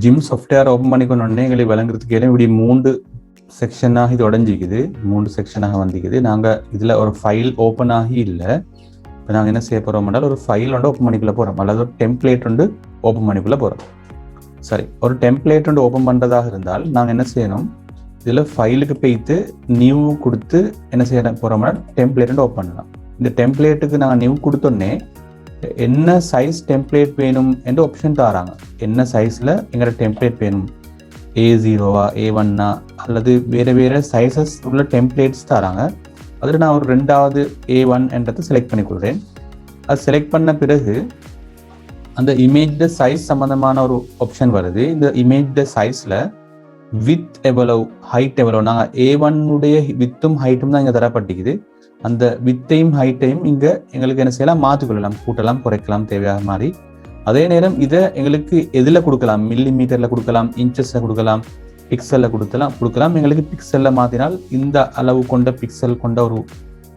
Gym software open பண்ணிக்கணுன்னே எங்களுக்கு விளங்குறதுக்கு இப்படி 3 செக்ஷனாக இது உடஞ்சிக்குது, 3 செக்ஷனாக வந்துக்குது. நாங்கள் இதில் ஒரு ஃபைல் ஓப்பன் ஆகி இல்லை. இப்போ நாங்கள் என்ன செய்ய போகிறோம் என்றால் ஒரு ஃபைல் ஒன்று ஓப்பன் பண்ணிக்குள்ளே போகிறோம், அல்லது ஒரு டெம்ப்ளேட் ஒன்று ஓப்பன் பண்ணிக்குள்ளே போகிறோம். சரி, ஒரு டெம்ப்ளேட் ஒன்று ஓப்பன் பண்ணுறதாக இருந்தால் நாங்கள் என்ன செய்யணும், இதில் ஃபைலுக்கு போய்த்து நியூ கொடுத்து என்ன செய்ய போகிறோம்னா டெம்ப்ளேட் ஓப்பன் பண்ணலாம். இந்த டெம்ப்ளேட்டுக்கு நாங்கள் நியூ கொடுத்தோன்னே என்ன சைஸ் டெம்ப்ளேட் வேணும் என்ற ஆப்ஷன் தராங்க. என்ன சைஸில் எங்களோட டெம்ப்ளேட் வேணும், A0வா A1ஆ அல்லது வேறு வேறு சைஸஸ் உள்ள டெம்ப்ளேட்ஸ் தராங்க. அதில் நான் ஒரு 2வது A1 என்றதை செலக்ட் பண்ணிக்கொள்கிறேன். அது செலக்ட் பண்ண பிறகு அந்த இமேஜ் சைஸ் சம்மந்தமான ஒரு ஆப்ஷன் வருது. இந்த இமேஜ் சைஸில் வித் எவ்வளவு, ஹைட் எவ்வளவு, நாங்கள் A1உடைய வித்தும் ஹைட்டும் தான் இங்கே தரப்பட்டிக்குது. அந்த வித்தையும் ஹைட்டையும் இங்கே எங்களுக்கு என்ன செய்யலாம், மாற்றிக்கொள்ளலாம், கூட்டலாம் குறைக்கலாம் தேவையான மாதிரி. அதே நேரம் இதை எங்களுக்கு எதில் கொடுக்கலாம், மில்லிமீட்டரில் கொடுக்கலாம், இன்ச்சஸில் கொடுக்கலாம், பிக்சலில் கொடுக்கலாம். எங்களுக்கு பிக்சலில் மாற்றினால் இந்த அளவு கொண்ட பிக்சல் கொண்ட ஒரு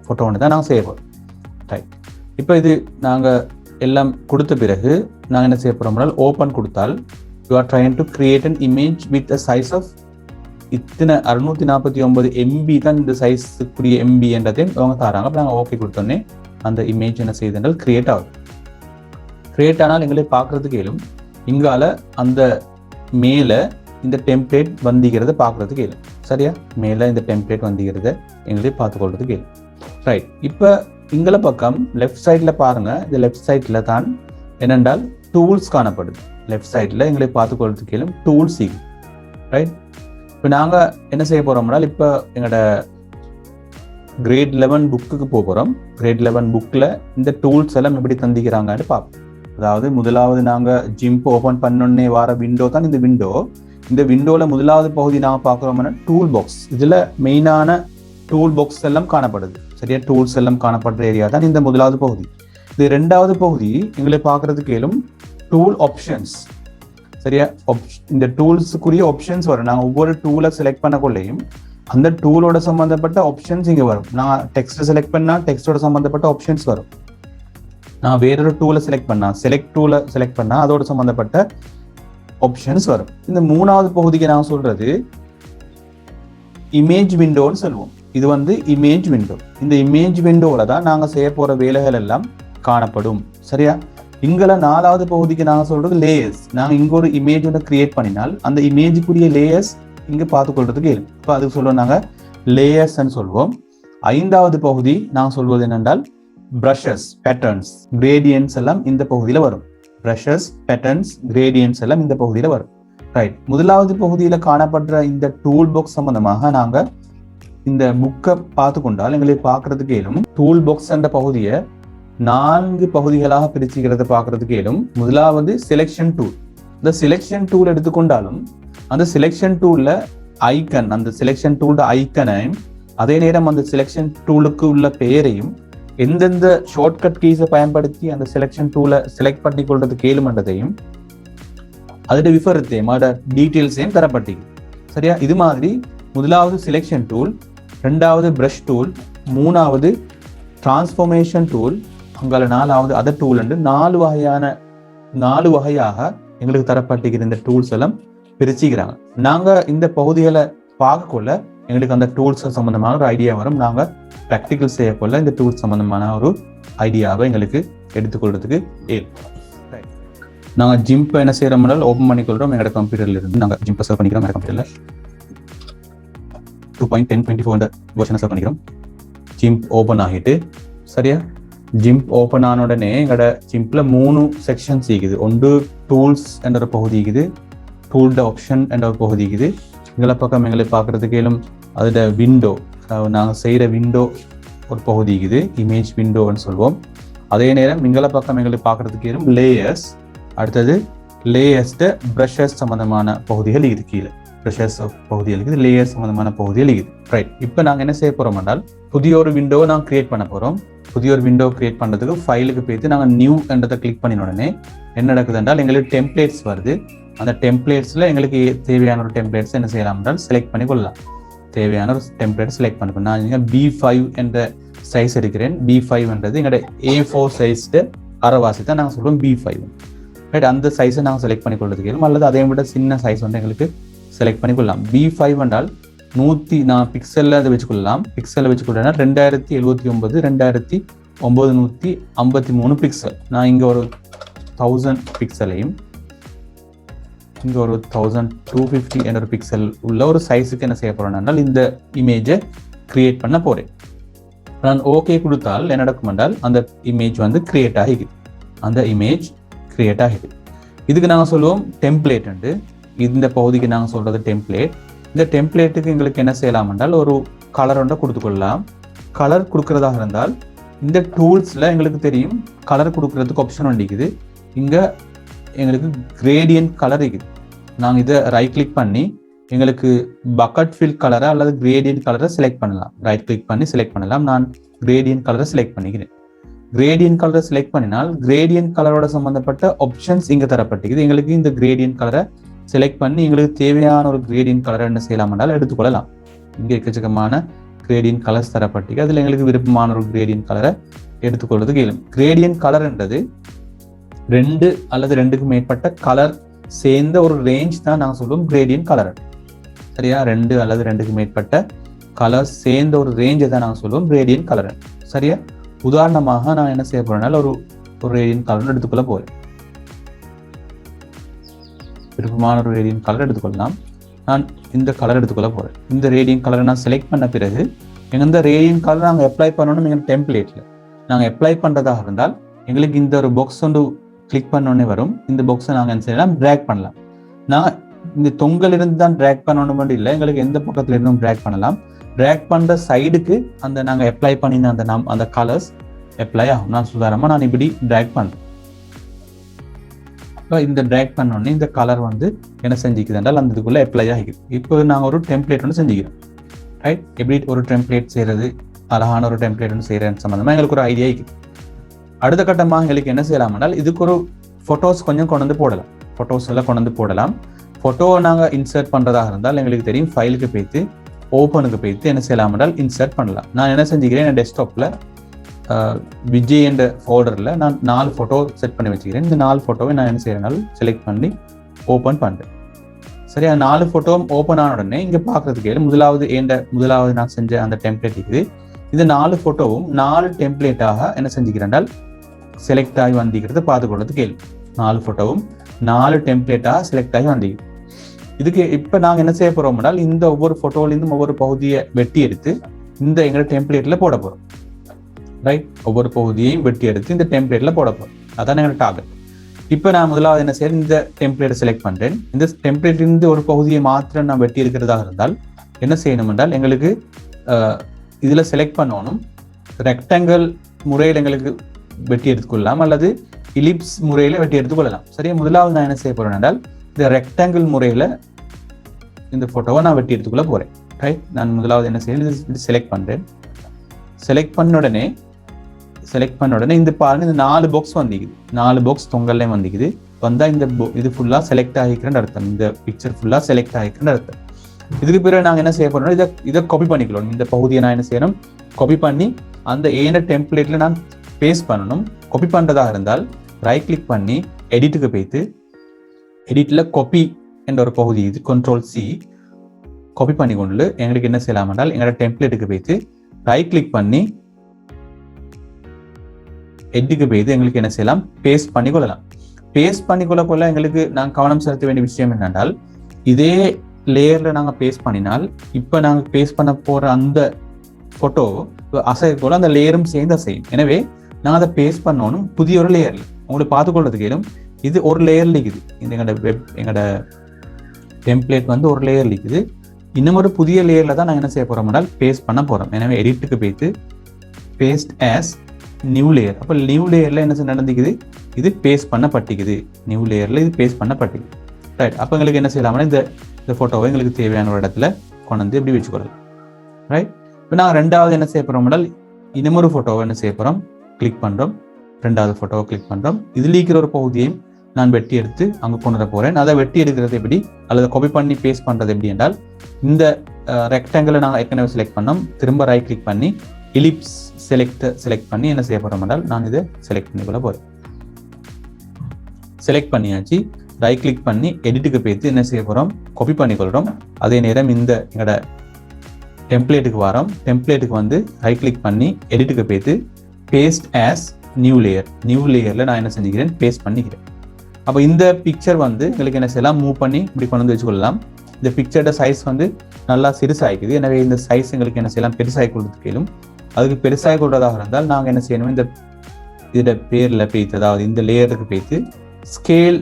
ஃபோட்டோ ஒன்று தான் நாங்கள் செய்வோம். ரைட், இப்போ இது நாங்கள் எல்லாம் கொடுத்த பிறகு நாங்கள் என்ன செய்ய போகிறோம்னால் ஓப்பன் கொடுத்தால் you are trying to create an image with a size of இத்தனை 649 MB தான் இந்த சைஸுக்குரிய MB என்றதையும் அவங்க தராங்க. அப்போ நாங்கள் ஓகே கொடுத்தோன்னே அந்த இமேஜ் என்ன செய்யுதுன்றால் கிரியேட் ஆகுது. கிரியேட் ஆனால் எங்களுக்கு பார்க்குறதுக்கு இயலும். இங்கால அந்த மேலே இந்த டெம்ப்ளேட் வந்திக்கிறத பார்க்குறதுக்கு இயலும். சரியா, மேலே இந்த டெம்ப்ளேட் வந்திக்கிறத எங்களுக்கு பார்த்துக்கொள்றதுக்கு இயலும். ரைட், இப்போ இங்கே பக்கம் லெஃப்ட் சைடில் பாருங்கள். இந்த லெஃப்ட் சைடில் தான் என்னென்றால் டூல்ஸ் காணப்படுது. லெஃப்ட் சைடில் எங்களுக்கு பார்த்துக்கொள்றதுக்கு இயலும் டூல்ஸ் இருக்கு. ரைட், இப்போ நாங்கள் என்ன செய்ய போகிறோம்னால் இப்போ எங்களோட கிரேட் 11 புக்குக்கு போகிறோம். கிரேட் 11 புக்கில் இந்த டூல்ஸ் எல்லாம் எப்படி தந்திக்கிறாங்கன்னு பார்ப்போம். அதாவது முதலாவது நாங்கள் ஜிம்ப் ஓப்பன் பண்ணோன்னே வர விண்டோ தான் இந்த விண்டோ. இந்த விண்டோவில் முதலாவது பகுதி நாங்கள் பார்க்குறோம்னா டூல் பாக்ஸ். இதில் மெயினான டூல் பாக்ஸ் எல்லாம் காணப்படுது. சரியா, டூல்ஸ் எல்லாம் காணப்படுற ஏரியா தான் இந்த முதலாவது பகுதி. இது 2வது பகுதி எங்களை பார்க்குறதுக்கு இயலும் டூல் ஆப்ஷன்ஸ். சரியா, இந்த டூல்ஸுக்குரிய ஆப்ஷன்ஸ் வரும். நாங்கள் ஒவ்வொரு டூலை செலக்ட் பண்ணக்குள்ளேயும் அந்த டூலோட சம்மந்தப்பட்ட ஆப்ஷன்ஸ் இங்கே வரும். நான் டெக்ஸ்ட் செலக்ட் பண்ணால் டெக்ஸ்டோட சம்மந்தப்பட்ட ஆப்ஷன்ஸ் வரும். நான் வேறொரு டூலை செலக்ட் பண்ணால் அதோட சம்மந்தப்பட்ட ஆப்ஷன்ஸ் வரும். இந்த 3வது பகுதிக்கு நான் சொல்றது இமேஜ் விண்டோன்னு சொல்லுவோம். இது வந்து இமேஜ் விண்டோ. இந்த இமேஜ் விண்டோவில் தான் நாங்கள் செய்ய போகிற வேலைகள் எல்லாம் காணப்படும். சரியா, இங்கே 4வது பகுதிக்கு நாங்கள் சொல்றது லேயர்ஸ். நாங்கள் இங்கே ஒரு இமேஜ் ஒன்று கிரியேட் பண்ணினால் அந்த இமேஜுக்குரிய லேயர்ஸ் இங்கே பார்த்துக்கொள்றதுக்கு இருக்கு. இப்போ அதுக்கு சொல்லுவோம் நாங்கள் லேயர்ஸ்ன்னு சொல்லுவோம். 5வது பகுதி நாங்கள் சொல்வது என்னென்றால் ப்ரஷஸ், பேட்டர்ன்ஸ், கிரேடியன்ஸ் எல்லாம் இந்த பகுதியில் வரும். ப்ரஷஸ், பேட்டர்ன்ஸ், கிரேடியன்ஸ் எல்லாம் இந்த பகுதியில் வரும். ரைட், முதலாவது பகுதியில் காணப்படுற இந்த டூல் பாக்ஸ் சம்பந்தமாக நாங்கள் இந்த புக்கை பார்த்து கொண்டால் எங்களுக்கு பார்க்கறதுக்கு இயலும். டூல் பாக்ஸ் என்ற பகுதியை 4 பகுதிகளாக பிரிச்சுக்கிறத பார்க்கறதுக்கு இயலும். முதலாவது செலெக்ஷன் டூல். இந்த செலெக்ஷன் டூல் எடுத்துக்கொண்டாலும் அந்த செலெக்ஷன் டூல்ல ஐக்கன், அந்த செலெக்ஷன் டூலோட ஐக்கனையும் அதே நேரம் அந்த செலெக்ஷன் டூலுக்கு உள்ள பெயரையும் எந்தெந்த ஷார்ட்கட் கீஸை பயன்படுத்தி அந்த செலெக்ஷன் டூலை செலக்ட் பண்ணி கொள்றதுக்கு இயலுமன்றதையும் அதோட விவரத்தையும் அதோட டீட்டெயில்ஸையும் தரப்பட்டீங்க. சரியா, இது மாதிரி முதலாவது செலெக்ஷன் டூல், 2வது பிரஷ் டூல், 3வது டிரான்ஸ்ஃபர்மேஷன் டூல், அங்கால 4வது அதர் டூல் என்று 4 வகையாக எங்களுக்கு தரப்பட்டிருக்கிற இந்த டூல்ஸ் எல்லாம் பிரிச்சுக்கிறாங்க. நாங்கள் இந்த பகுதிகளை பார்க்கக்குள்ள எங்களுக்கு அந்த டூல்ஸ் சம்பந்தமான ஒரு ஐடியா வரும். நாங்கள் ப்ராக்டிக்கல் செய்யக்குள்ள இந்த டூல்ஸ் சம்பந்தமான ஒரு ஐடியாவை எங்களுக்கு எடுத்துக்கொள்றதுக்கு நாங்கள் ஜிம்பை என்ன செய்யறோம்னா ஓப்பன் பண்ணிக்கொள்றோம். எங்களோட கம்ப்யூட்டர்ல இருந்து நாங்கள் ஜிம்பை சர்வ் பண்ணிக்கிறோம். எங்கள் கம்ப்யூட்டர்ல 2.10.24 வெர்ஷனை சர்வ் பண்ணிக்கிறோம். ஜிம்ப் ஓப்பன் ஆகிட்டு, சரியா, ஜிம்ப் ஓப்பன் ஆன உடனே எங்களோட ஜிம்ப்ல 3 செக்ஷன்ஸ் இருக்குது. ஒன்று டூல்ஸ் என்ற ஒரு பகுதி இருக்குது, டூல்ட ஆப்ஷன் என்ற ஒரு பகுதி இருக்குது. எங்களை பக்கம் எங்களை பார்க்கறதுக்கு இயலும் அதோட விண்டோ, நாங்கள் செய்கிற விண்டோ ஒரு பகுதி இருக்குது, இமேஜ் விண்டோன்னு சொல்லுவோம். அதே நேரம் எங்களை பக்கம் எங்களுக்கு பார்க்கறதுக்கு இயலும் லேயர்ஸ். அடுத்தது லேயர்ஸ்ட ப்ரஷஸ் சம்பந்தமான பகுதிகள் இருக்குது. கீழே ப்ரஷஸ் பகுதிகள் இருக்குது, லேயர்ஸ் சம்பந்தமான பகுதிகள் இருக்குது. ரைட், இப்போ நாங்கள் என்ன செய்ய போகிறோம் என்றால் புதிய ஒரு விண்டோவை நாங்கள் கிரியேட் பண்ண போகிறோம். புதிய ஒரு விண்டோ கிரியேட் பண்ணுறதுக்கு ஃபைலுக்கு போய்த்து நாங்கள் நியூ என்றதை கிளிக் பண்ணின உடனே என்ன நடக்குது என்றால் எங்களுக்கு டெம்ப்ளேட்ஸ் வருது. அந்த டெம்ப்ளேட்ஸில் எங்களுக்கு தேவையான ஒரு டெம்ப்ளேட்ஸ் என்ன செய்யலாம் என்றால் செலக்ட் பண்ணி கொள்ளலாம். தேவையான ஒரு டெம்ப்ளேட் செலக்ட் பண்ணிப்போம். நான் இங்கே B5 என்ற சைஸ் எடுக்கிறேன். B5 என்றது எங்களோட A4 சைஸ்டு அரைவாசி தான் நாங்கள் சொல்லுவோம் B5. ரைட். அந்த சைஸை நாங்கள் செலக்ட் பண்ணி கொள்றதுக்கு இயலும். அல்லது அதை விட சின்ன சைஸ் வந்து எங்களுக்கு செலக்ட் பண்ணி கொள்ளலாம். B5 என்றால் 100 நான் பிக்சலில் அதை வச்சுக்கொள்ளலாம். பிக்சலில் வச்சுக்கொள்ளனா 2079 2953 பிக்சல். நான் இங்கே ஒரு 1000 பிக்சலையும் இங்கே ஒரு 1250 என்ற ஒரு பிக்சல் உள்ள ஒரு சைஸுக்கு என்ன செய்ய போகிறேன், இந்த இமேஜை கிரியேட் பண்ண போகிறேன். நான் ஓகே கொடுத்தால் என்ன நடக்கும் என்றால் அந்த இமேஜ் வந்து கிரியேட் ஆகிக்குது. அந்த இமேஜ் கிரியேட் ஆகிது. இதுக்கு நாங்கள் சொல்லுவோம் டெம்ப்ளேட் என்று. இந்த பகுதிக்கு நாங்கள் சொல்கிறது டெம்ப்ளேட். இந்த டெம்ப்ளேட்டுக்கு எங்களுக்கு என்ன செய்யலாம் என்றால் ஒரு கலர் ஒன்றை கொடுத்துக்கொள்ளலாம். கலர் கொடுக்குறதாக இருந்தால் இந்த டூல்ஸில் எங்களுக்கு தெரியும் கலர் கொடுக்குறதுக்கு ஆப்ஷன் ஒன்றிக்குது. இங்கே எங்களுக்கு கிரேடியன்ட் கலர் இருக்குது. நாங்கள் இதை ரைட் கிளிக் பண்ணி எங்களுக்கு பக்கெட் ஃபில் கலரை அல்லது கிரேடியன்ட் கலரை செலக்ட் பண்ணலாம். ரைட் கிளிக் பண்ணி செலக்ட் பண்ணலாம். நான் கிரேடியன்ட் கலரை செலக்ட் பண்ணிக்கிறேன். கிரேடியன்ட் கலரை செலக்ட் பண்ணினால் கிரேடியன்ட் கலரோட சம்பந்தப்பட்ட ஆப்ஷன்ஸ் இங்கே தரப்பட்டிருக்குது. எங்களுக்கு இந்த கிரேடியன்ட் கலரை செலக்ட் பண்ணி எங்களுக்கு தேவையான ஒரு கிரேடியன்ட் கலரை என்ன செய்யலாம் என்றால் எடுத்துக்கொள்ளலாம். இங்கே எக்கச்சக்கமான கிரேடியன்ட் கலர்ஸ் தரப்பட்டிருக்கு. அதில் எங்களுக்கு விருப்பமான ஒரு கிரேடியன்ட் கலரை எடுத்துக்கொள்றதுக்கு இயலும். கிரேடியன்ட் கலர் என்றது 2 அல்லது 2க்கு மேற்பட்ட கலர் சேர்ந்த ஒரு ரேஞ்ச் தான் நாங்கள் சொல்லுவோம் கிரேடியன்ட் கலர். சரியா? 2 அல்லது 2க்கு மேற்பட்ட கலர் சேர்ந்த ஒரு ரேஞ்சை தான் நாங்கள் சொல்லுவோம் கிரேடியன்ட் கலர். சரியா? உதாரணமாக நான் என்ன செய்ய போறேன்னால ஒரு ரேடியன்ட் கலர் எடுத்துக்கொள்ள போறேன். விருப்பமான ஒரு ரேடியன்ட் கலர் எடுத்துக்கொள்ளலாம். நான் இந்த கலர் எடுத்துக்கொள்ள போறேன். இந்த ரேடியன்ட் கலரை நான் செலக்ட் பண்ண பிறகு இந்த ரேடியன்ட் கலர் நாங்கள் அப்ளை பண்ணணும். எங்கள் டெம்ப்ளேட்ல நாங்கள் அப்ளை பண்றதாக இருந்தால் எங்களுக்கு இந்த ஒரு பாக்ஸ் ஒன்று கிளிக் பண்ணோடனே வரும். இந்த பாக்ஸை நாங்கள் என்ன செய்யலாம், ட்ராக் பண்ணலாம். நான் இந்த தொங்கலிருந்து தான் ட்ராக் பண்ணணும் மட்டும் இல்லை, எங்களுக்கு எந்த பக்கத்துல இருந்தும் ட்ராக் பண்ணலாம். ட்ராக் பண்ற சைடுக்கு அந்த நாங்கள் அப்ளை பண்ணின அந்த கலர்ஸ் அப்ளை ஆகும். நான் சுதாரமாக நான் இப்படி ட்ராக் பண்ணுறேன். இப்போ இந்த ட்ராக் பண்ணோடனே இந்த கலர் வந்து என்ன செஞ்சுக்குது என்றால் அந்த இதுக்குள்ளே அப்ளை ஆகிக்குது. இப்போ நாங்கள் ஒரு டெம்ப்ளேட் ஒன்று செஞ்சுக்கிறோம். ரைட்? எப்படி ஒரு டெம்ப்ளேட் செய்கிறது, அழகான ஒரு டெம்ப்ளேட் ஒன்று செய்கிறேன்னு சம்மந்தமாக எங்களுக்கு ஒரு ஐடியா இருக்குது. அடுத்த கட்டமாக எங்களுக்கு என்ன செய்யலாம் என்றால் இதுக்கு ஒரு ஃபோட்டோஸ் கொஞ்சம் கொண்டு வந்து போடலாம். ஃபோட்டோஸ் எல்லாம் கொண்டு வந்து போடலாம். ஃபோட்டோவை நாங்கள் இன்சர்ட் பண்ணுறதாக இருந்தால் எங்களுக்கு தெரியும் ஃபைலுக்கு போய்த்து ஓப்பனுக்கு போய்த்து என்ன செய்யலாம் என்றால் இன்சர்ட் பண்ணலாம். நான் என்ன செஞ்சுக்கிறேன், என் டெஸ்க்டாப்பில் விஜய் என்ற ஃபோல்டரில் நான் 4 ஃபோட்டோ செட் பண்ணி வச்சுக்கிறேன். இந்த 4 ஃபோட்டோவை நான் என்ன செய்யறேனாலும் செலக்ட் பண்ணி ஓப்பன் பண்ணுறேன். சரியா? 4 ஃபோட்டோவும் ஓப்பன் ஆன உடனே இங்கே பார்க்குறதுக்கு முதலாவது நான் செஞ்ச அந்த டெம்ப்ளேட் இருக்குது. இந்த 4 ஃபோட்டோவும் 4 டெம்ப்ளேட்டாக என்ன செஞ்சுக்கிறேன்டால் செலக்ட் ஆகி வந்திக்கிறத பார்த்துக்கொள்றதுக்கு கேள்வி. 4 ஃபோட்டோவும் 4 டெம்ப்ளேட்டாக செலக்ட் ஆகி வந்திருக்கு. இதுக்கு இப்போ நாங்கள் என்ன செய்ய போகிறோம் என்றால் இந்த ஒவ்வொரு ஃபோட்டோவிலிருந்தும் ஒவ்வொரு பகுதியை வெட்டி எடுத்து இந்த எங்களோட டெம்ப்ளேட்டில் போட போகிறோம். ரைட்? ஒவ்வொரு பகுதியையும் வெட்டி எடுத்து இந்த டெம்ப்ளேட்டில் போட போகிறோம். அதான் எங்களோட டார்கெட். இப்போ நான் முதலாவது என்ன செய்யறேன், இந்த டெம்ப்ளேட்டை செலக்ட் பண்ணுறேன். இந்த டெம்ப்ளேட்டிலிருந்து ஒரு பகுதியை மாத்திரம் நான் வெட்டி இருக்கிறதாக இருந்தால் என்ன செய்யணும் என்றால் எங்களுக்கு இதில் செலக்ட் பண்ணணும். ரெக்டாங்கிள் முறையில் எங்களுக்கு வெட்டி எடுத்துக்கொள்ளலாம் அல்லது இலிப்ஸ் முறையில் வெட்டி எடுத்துக்கொள்ளலாம். சரியா? முதலாவது நான் என்ன செய்ய போறேன் என்றால் இந்த ரெக்டாங்கிள் முறையில் இந்த ஃபோட்டோவை நான் வெட்டி எடுத்துக்கொள்ள போறேன். ரைட்? நான் முதலாவது என்ன செய்யணும், செலக்ட் பண்ணுறேன். செலக்ட் பண்ண உடனே இந்த பாருங்க, இந்த 4 பாக்ஸ் வந்திக்குது. 4 பாக்ஸ் தொங்கல்லையும் வந்திக்குது. வந்தால் இந்த இது ஃபுல்லாக செலக்ட் ஆகிக்கிறேன்னு அர்த்தம். இந்த பிக்சர் ஃபுல்லாக செலக்ட் ஆகிக்கிறேன்னு அர்த்தம். இதுக்கு பிறகு நாங்கள் என்ன செய்ய போறோம், இதை காப்பி பண்ணிக்கலாம். இந்த பகுதியை நான் என்ன செய்யணும், காப்பி பண்ணி அந்த ஏன டெம்ப்ளேட்ல நான் பேஸ்ட் பண்ணணும். காப்பி பண்ணுறதாக இருந்தால் ரைட் கிளிக் பண்ணி எடிட்டுக்கு போய்த்து எடிட்டில் காப்பி என்ற ஒரு பகுதி இது Ctrl+C காப்பி பண்ணி கொண்டு எங்களுக்கு என்ன செய்யலாம் என்றால் எங்களோட டெம்ப்ளேட்டுக்கு போய்த்து ரைட் கிளிக் பண்ணி எடிட்டுக்கு போய்த்து எங்களுக்கு என்ன செய்யலாம், பேஸ்ட் பண்ணி கொள்ளலாம். பேஸ்ட் பண்ணி கொள்ள எங்களுக்கு நான் கவனம் செலுத்த வேண்டிய விஷயம் என்னென்றால் இதே லேயரில் நாங்கள் பேஸ்ட் பண்ணினால் இப்போ நாங்கள் பேஸ்ட் பண்ண போகிற அந்த ஃபோட்டோ அசைக்கோல அந்த லேயரும் சேர்ந்து அசையும். எனவே நாங்கள் அதை பேஸ்ட் பண்ணணும் புதிய ஒரு லேயரில். உங்களுக்கு பார்த்துக்கொள்றதுக்கு கேளும், இது ஒரு லேயரில் இருக்குது. எங்களோட டெம்ப்ளேட் வந்து ஒரு லேயரில் இருக்குது. இன்னும் ஒரு புதிய லேயரில் தான் நாங்கள் என்ன செய்ய போகிறோம் என்றால் பேஸ்ட் பண்ண போகிறோம். எனவே எடிட்டுக்கு போய்த்து பேஸ்ட் ஆஸ் நியூ லேயர். அப்போ நியூ லேயரில் என்ன நடந்துக்குது, இது பேஸ்ட் பண்ணப்பட்டிக்குது. நியூ லேயரில் இது பேஸ்ட் பண்ணப்பட்டிக்குது. ரைட்? அப்போ எங்களுக்கு என்ன செய்யலாம்னா இந்த ஃபோட்டோவை எங்களுக்கு தேவையான ஒரு இடத்துல கொண்டு வந்து எப்படி வச்சுக்கொள்ளலாம். ரைட்? இப்போ நாங்கள் ரெண்டாவது என்ன செய்ய போகிறோம் என்றால் இன்னமொரு ஃபோட்டோவை என்ன செய்ய போகிறோம், கிளிக் பண்ணுறோம். ரெண்டாவது ஃபோட்டோவை கிளிக் பண்ணுறோம். இதில் இருக்கிற ஒரு பகுதியையும் நான் வெட்டி எடுத்து அங்கே கொண்டு வர போகிறேன். அதை வெட்டி எடுக்கிறது எப்படி அல்லது காப்பி பண்ணி பேஸ்ட் பண்ணுறது எப்படி என்றால் இந்த ரெக்டாங்கிளை நாங்கள் ஏற்கனவே செலக்ட் பண்ணோம். திரும்ப ரைட் கிளிக் பண்ணி எலிப்ஸ் செலக்ட் பண்ணி என்ன செய்ய போகிறோம் என்றால் நான் இதை செலக்ட் பண்ணிக்கொள்ள போகிறேன். செலக்ட் பண்ணியாச்சு. ரைட் கிளிக் பண்ணி எடிட்டுக்கு போய்த்து என்ன செய்ய போகிறோம், காப்பி பண்ணிக்கொள்கிறோம். அதே நேரம் இந்த எங்களோட டெம்ப்ளேட்டுக்கு வரோம். டெம்ப்ளேட்டுக்கு வந்து ரைட் கிளிக் பண்ணி எடிட்டுக்கு போய்த்து paste as new layer. New லேயரில் நான் என்ன செஞ்சுக்கிறேன், பேஸ்ட் பண்ணிக்கிறேன். அப்போ இந்த பிக்சர் வந்து எங்களுக்கு என்ன செய்யலாம், மூவ் பண்ணி இப்படி கொண்டு வந்து வச்சுக்கொள்ளலாம். இந்த பிக்சரோட சைஸ் வந்து நல்லா சிறுசாகிக்குது. எனவே இந்த சைஸ் எங்களுக்கு என்ன செய்யலாம், பெருசாகி கொடுத்துக்கலும். அதுக்கு பெருசாகி கொடுறதாக இருந்தால் நாங்கள் என்ன செய்யணும், இந்த இதோட பேரில் போய்த்து, அதாவது இந்த லேயருக்கு போய்த்து ஸ்கேல்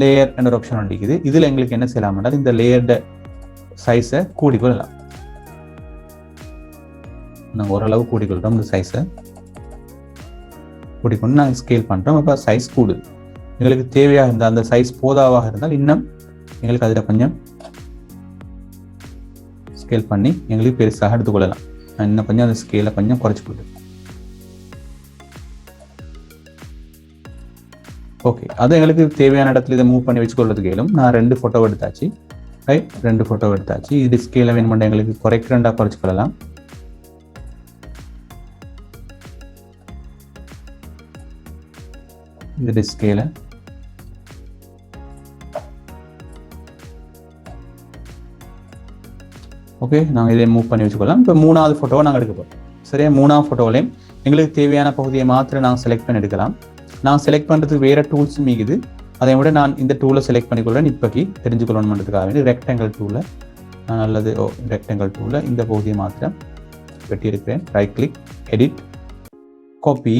லேயர் என்ற ஒரு ஆப்ஷன் வந்துக்குது. இதில் எங்களுக்கு என்ன செய்யலாம் என்றால் இந்த லேயர்ட சைஸை கூடிக்கொள்ளலாம். நாங்கள் ஓரளவு கூடிக்கொள்கிறோம். இந்த சைஸை கூடிக்கொண்டு நாங்கள் ஸ்கேல் பண்ணுறோம். அப்போ சைஸ் கூடுது. எங்களுக்கு தேவையாக இருந்தால், அந்த சைஸ் போதாவாக இருந்தால் இன்னும் எங்களுக்கு அதில் கொஞ்சம் ஸ்கேல் பண்ணி எங்களுக்கு பெருசாக எடுத்துக்கொள்ளலாம். நான் இன்னும் கொஞ்சம் அந்த ஸ்கேலை கொஞ்சம் குறைச்சி கொடுக்குறேன். ஓகே, அது எங்களுக்கு தேவையான இடத்துல இதை மூவ் பண்ணி வச்சுக்கொள்றதுக்கு இயலும். நான் 2 ஃபோட்டோ எடுத்தாச்சு. ரைட், 2 ஃபோட்டோ எடுத்தாச்சு. இது ஸ்கேலை வேணும் பண்ண எங்களுக்கு குறைக்கிறண்டா குறைச்சிக்கொள்ளலாம். இது ஸ்கேலை ஓகே, நாங்கள் இதை மூவ் பண்ணி வச்சுக்கொள்ளலாம். இப்போ 3வது ஃபோட்டோவை நாங்கள் எடுக்க போகிறோம். சரியா, 3வது ஃபோட்டோவிலையும் எங்களுக்கு தேவையான பகுதியை மாத்திரம் நாங்கள் செலக்ட் பண்ணி எடுக்கலாம். நான் செலக்ட் பண்ணுறதுக்கு வேறு டூல்ஸ் மீகுது. அதை விட நான் இந்த டூலை செலக்ட் பண்ணிக்கொள்கிறேன். இப்போக்கி தெரிஞ்சுக்கொள்ளணுன்றதுக்காக வேண்டி ரெக்டாங்கிள் டூலை நான் அல்லது ரெக்டாங்கிள் டூலில் இந்த பகுதியை மாத்திரம் வெட்டியிருக்கிறேன். Right click, edit, copy.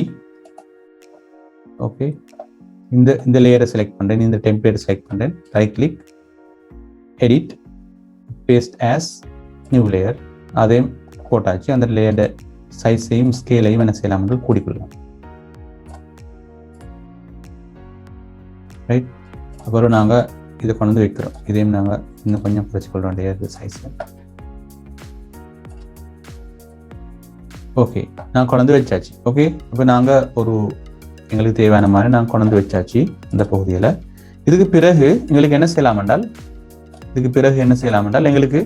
Okay, இந்த லேயரை செலக்ட் பண்ணுறேன், இந்த டெம்ப்ளேட் செலக்ட் பண்ணுறேன். Right click, edit, paste as new layer. அதையும் போட்டாச்சு. அந்த லேயர்ட சைஸையும் ஸ்கேலையும் என்ன செய்யலாம் என்று கூடிக்கொள்ளலாம். ரைட், அப்புறம் நாங்கள் இதை கொண்டு வந்து வைக்கிறோம். இதையும் நாங்கள் இன்னும் கொஞ்சம் குறைச்சிக்கொள்ள வேண்டிய சைஸை. ஓகே, நான் கொண்டு வந்து வச்சாச்சு. ஓகே, இப்போ நாங்கள் ஒரு எங்களுக்கு தேவையான மாதிரி நாங்கள் கொண்டு வந்து வச்சாச்சு இந்த பகுதியில். இதுக்கு பிறகு எங்களுக்கு என்ன செய்யலாம் என்றால், எங்களுக்கு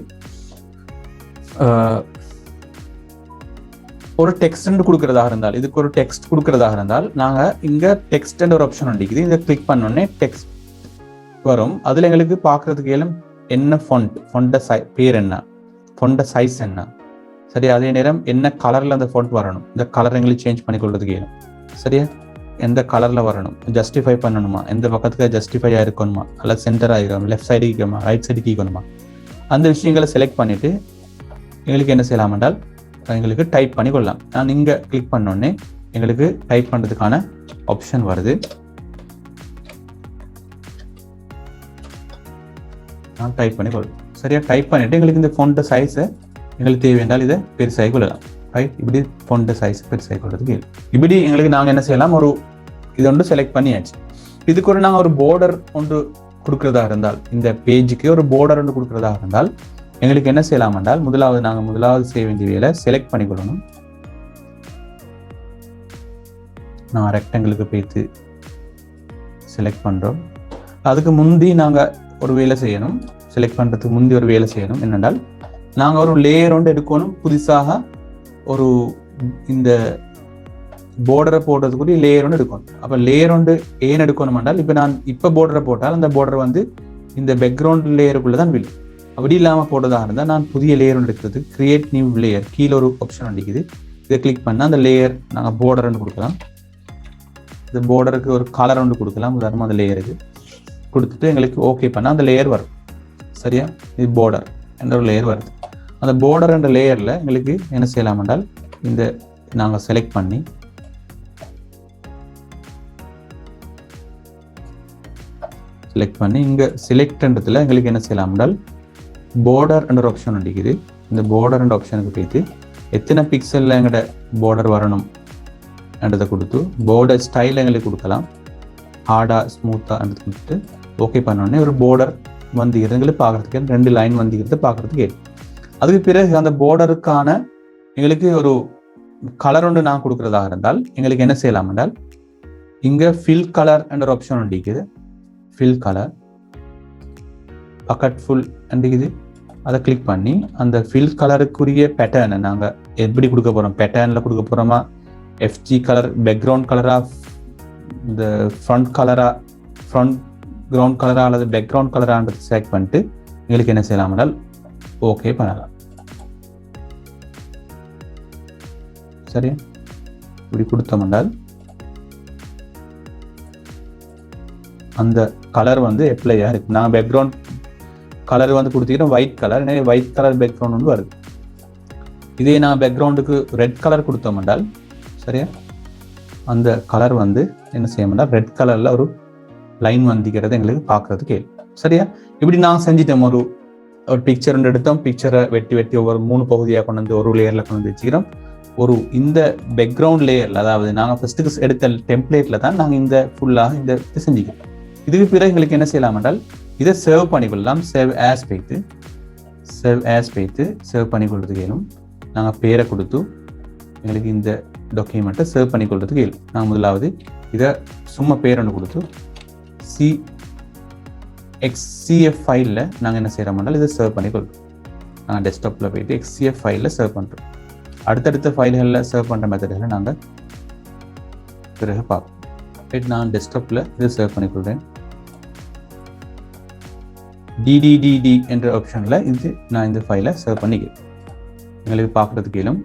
ஒரு டெக்ஸ்ட் கொடுக்கறதாக இருந்தால், இதுக்கு ஒரு டெக்ஸ்ட் கொடுக்கறதாக இருந்தால் நாங்கள் இங்கே டெக்ஸ்ட் ஒரு ஆப்ஷன் வந்துக்குது. இதை கிளிக் பண்ணோடனே டெக்ஸ்ட் வரும். அதில் எங்களுக்கு பார்க்கறதுக்கு என்ன ஃபொண்ட பேர் என்ன, ஃபொண்ட சைஸ் என்ன, சரியா, அதே நேரம் என்ன கலரில் அந்த ஃபொண்ட் வரணும், இந்த கலர் எங்களுக்கு சேஞ்ச் பண்ணிக்கொள்றதுக்கு சரியா, எந்த கலரில் வரணும், ஜஸ்டிஃபை பண்ணணுமா, எந்த பக்கத்துக்கு ஜஸ்டிஃபையாக இருக்கணுமா, அல்ல சென்டராக இருக்கணும், லெஃப்ட் சைடு இருக்கணுமா, ரைட் சைடுக்கு இருக்கணுமா, அந்த விஷயங்களை செலக்ட் பண்ணிவிட்டு எங்களுக்கு என்ன செய்யலாம் என்றால் எங்களுக்கு டைப் பண்ணி கொள்ளலாம். நான் இங்கே கிளிக் பண்ணோடனே எங்களுக்கு டைப் பண்ணுறதுக்கான ஆப்ஷன் வருது. நான் டைப் பண்ணி கொள்ளலாம். சரியா, டைப் பண்ணிவிட்டு எங்களுக்கு இந்த ஃபோன்ட சைஸை எங்களுக்கு தேவை என்றால் இதை பெருசாகி கொள்ளலாம். ரைட், இப்படி ஃபோன்ட சைஸ் பெருசாகி கொள்றதுக்கு இப்படி எங்களுக்கு நாங்கள் என்ன செய்யலாம், ஒரு இது ஒன்று செலக்ட் பண்ணியாச்சு. இதுக்கு ஒரு நாங்கள் ஒரு பார்டர் ஒன்று கொடுக்குறதா இருந்தால், இந்த பேஜுக்கு ஒரு பார்டர் ஒன்று கொடுக்குறதா இருந்தால் எங்களுக்கு என்ன செய்யலாம் என்றால், முதலாவது செய்ய வேண்டிய வேலை செலக்ட் பண்ணிக்கொள்ளணும். நான் ரெக்டாங்கிளுக்கு போய்த்து செலக்ட் பண்ணுறோம். அதுக்கு முந்தி நாங்கள் ஒரு வேலை செய்யணும். செலக்ட் பண்ணுறதுக்கு முந்தி ஒரு வேலை செய்யணும். என்னென்றால் நாங்கள் ஒரு லேயர் ஒன்று எடுக்கணும். புதுசாக ஒரு இந்த பார்டரை போடுறதுக்குரிய லேயர் ஒன்று எடுக்கணும். அப்போ லேயர் ஒன்று ஏன் எடுக்கணும் என்றால், இப்போ நான் பார்டரை போட்டால் அந்த பார்டர் வந்து இந்த பேக்ரவுண்ட் லேயருக்குள்ளே தான் விழும். அப்படி இல்லாமல் போட்டதாக இருந்தால் நான் புதிய லேயர் ஒன்று எடுக்கிறது, கிரியேட் நியூ லேயர், கீழே ஒரு ஆப்ஷன் வந்துக்குது. இதை கிளிக் பண்ணால் அந்த லேயர் நாங்கள் பார்டர் ஒன்று கொடுக்கலாம். இந்த பார்டருக்கு ஒரு கலர் ஒன்று கொடுக்கலாம். உதாரணமாக அந்த லேயருக்கு கொடுத்துட்டு எங்களுக்கு ஓகே பண்ணால் அந்த லேயர் வரும். சரியா, இது பார்டர் என்ற ஒரு லேயர் வருது. அந்த பார்டர் என்ற லேயரில் எங்களுக்கு என்ன செய்யலாம் என்றால், இந்த நாங்கள் செலக்ட் பண்ணி இங்கே செலக்ட்ன்றதுல எங்களுக்கு என்ன செய்யலாம் என்றால், பார்டர் என்ற ஆப்ஷன் வந்துக்குது. இந்த பார்டர் என்ற ஆப்ஷனுக்கு போய்த்து எத்தனை பிக்சலில் எங்கள்ட பார்டர் வரணும் என்றதை கொடுத்து பார்டர் ஸ்டைல் எங்களுக்கு கொடுக்கலாம். ஹார்டாக ஸ்மூத்தாக கொடுத்துட்டு ஓகே பண்ணோடனே ஒரு பார்டர் வந்துக்கிறது எங்களுக்கு பார்க்குறதுக்கு 2 லைன் வந்துக்கிறது பார்க்குறதுக்கு. அதுக்கு பிறகு அந்த பார்டருக்கான எங்களுக்கு ஒரு கலர் ஒன்று நான் கொடுக்குறதாக இருந்தால் எங்களுக்கு என்ன செய்யலாம் என்றால், இங்கே ஃபில் கலர் என்ற ஆப்ஷன் வந்துக்குது. ஃபில் கலர் பக்கெட் ஃபுல் வந்துக்குது. அதை கிளிக் பண்ணி அந்த ஃபில் கலருக்குரிய பேட்டர்னை நாங்கள் எப்படி கொடுக்க போகிறோம், பேட்டர்னில் கொடுக்க போகிறோமா, எஃப்ஜி கலர் பேக்ரவுண்ட் கலராக, இந்த ஃப்ரண்ட் கலராக ஃப்ரண்ட் கிரவுண்ட் கலரா அல்லது பேக்ரவுண்ட் கலரான்றது செலக்ட் பண்ணிட்டு எங்களுக்கு என்ன செய்யலாம் என்றால் ஓகே பண்ணலாம். சரி, இப்படி கொடுத்தோம் என்றால் அந்த கலர் வந்து அப்ளையா இருக்கு. நான் பேக்ரவுண்ட் கலர் வந்து கொடுத்துக்கிறேன் ஒயிட் கலர், எனவே ஒயிட் கலர் பேக்ரவுண்ட் வந்து வருது. இதே நான் பேக்ரவுண்டுக்கு ரெட் கலர் கொடுத்தோம் என்றால் சரியா அந்த கலர் வந்து என்ன செய்யணும்னா ரெட் கலர்ல ஒரு லைன் வந்திக்கிறது எங்களுக்கு பார்க்கறதுக்கு சரியா. இப்படி நான் செஞ்சுட்டேன். ஒரு பிக்சர் எடுத்தோம், பிக்சரை வெட்டி ஒவ்வொரு 3 பகுதியாக கொண்டு வந்து ஒரு லேயர்ல கொண்டு வந்து வச்சுக்கிறோம். இந்த பேக்ரவுண்ட் லேயர்ல, அதாவது நாங்கள் ஃபர்ஸ்ட்டுக்கு எடுத்த டெம்ப்ளேட்ல தான் நாங்கள் இந்த ஃபுல்லாக இந்த செஞ்சுக்கிறோம். இதுக்கு பிறகு எங்களுக்கு என்ன செய்யலாம் என்றால் இதை சேவ் பண்ணிக்கொள்ளலாம். சேவ் ஆஸ் வைத்து சேவ் பண்ணிக்கொள்றதுக்கு இயலும். நாங்கள் பேரை கொடுத்து எங்களுக்கு இந்த டாக்குமெண்ட்டை சேவ் பண்ணிக்கொள்றதுக்கு இயலும். நாங்கள் முதலாவது இதை சும்மா பேர் ஒன்று கொடுத்து XCF ஃபைலில் நாங்கள் என்ன செய்கிறோம் என்றால் இதை சேவ் பண்ணிக்கொள்றோம். நாங்கள் டெஸ்க்டாப்பில் போயிட்டு XCF ஃபைலில் சேவ் பண்ணுறோம். அடுத்தடுத்த ஃபைல்களில் சேவ் பண்ணுற மெத்தடில் நாங்கள் பிறகு பார்ப்போம். நான் டெஸ்க்டாப்பில் இதை சேவ் பண்ணிக்கொள்கிறேன். DDDD என்ற ஆப்ஷனில் நான் இந்த ஃபைலை சேவ் பண்ணிக்கிறேன். எங்களுக்கு பார்க்குறதுக்கு இயலும்.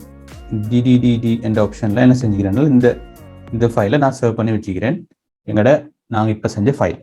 DDDD என்ற ஆப்ஷனில் என்ன செஞ்சுக்கிறேன்னா இந்த ஃபைலை நான் சேவ் பண்ணி வச்சுக்கிறேன். நாங்கள் இப்போ செஞ்ச ஃபைல்